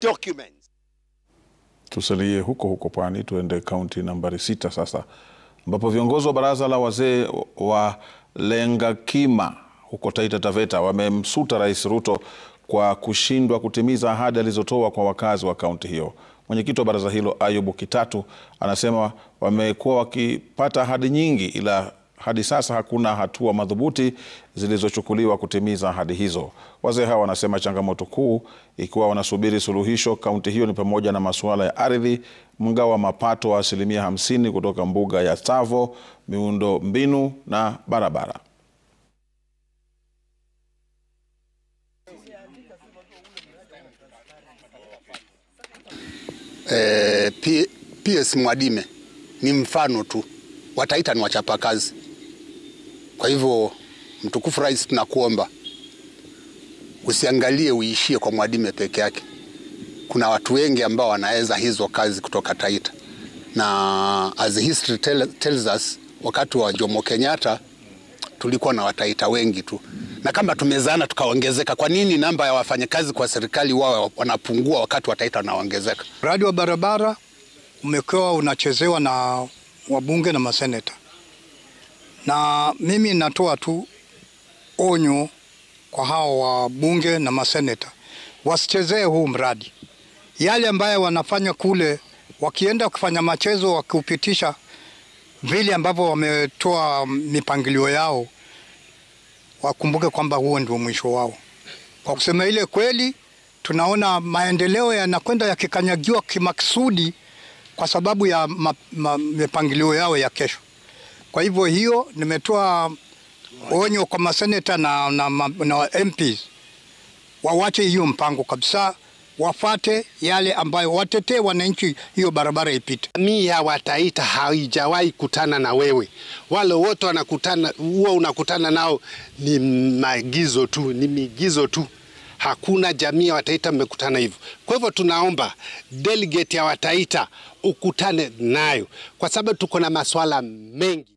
documents. Tusalie huko pwani, tuende kaunti nambari 6 sasa, ambapo viongozi wa baraza la wazee wa Lengakima huko Taita Taveta wamemsuta Rais Ruto kwa kushindwa kutimiza ahadi alizotoa kwa wakazi wa kaunti hiyo. Mwenyekiti wa baraza hilo Ayubu Kitatu anasema wamekuwa wakipata ahadi nyingi, ila hadi sasa hakuna hatua madhubuti zilizochukuliwa kutimiza ahadi hizo. Wazee hawa wanasema changamoto kuu ikiwa wanasubiri suluhisho kaunti hiyo ni pamoja na masuala ya ardhi, mgao wa mapato wa 50% kutoka mbuga ya Tsavo, miundo mbinu na barabara. PS Mwadime ni mfano tu, Wataita ni wachapakazi. Kwa hivyo mtukufu Rais, tunakuomba usiangalie uishie kwa Mwadime peke yake. Kuna watu wengi ambao wanaweza hizo kazi kutoka Taita, na as history tells us, wakati wa Jomo Kenyatta tulikuwa na Wataita wengi tu, na kama tumezana tukaongezeka, kwa nini namba ya wafanyakazi kwa serikali wao wanapungua wakati Wataita wanaongezeka? Mradi wa barabara umekuwa unachezewa na wabunge na maseneta, na mimi natoa tu onyo kwa hao wabunge na maseneta wasichezee huu mradi. Yale ambayo wanafanya kule, wakienda kufanya machezo wakiupitisha vile ambavyo wametoa mipangilio yao, wakumbuke kwamba huo ndio mwisho wao. Kwa kusema ile kweli, tunaona maendeleo yanakwenda yakikanyagiwa kimaksudi kwa sababu ya mipangilio yao ya kesho. Kwa hivyo hiyo nimetoa onyo kwa maseneta na MPs, wawache hiyo mpango kabisa, wafate yale ambayo watetee wananchi, hiyo barabara ipite. Jamii ya Wataita haijawahi kutana na wewe. Wale wote wanakutana, huwa unakutana nao ni maagizo tu, ni migizo tu. Hakuna jamii ya Wataita mmekutana hivyo. Kwa hivyo tunaomba delegate ya Wataita ukutane nayo, kwa sababu tuko na masuala mengi.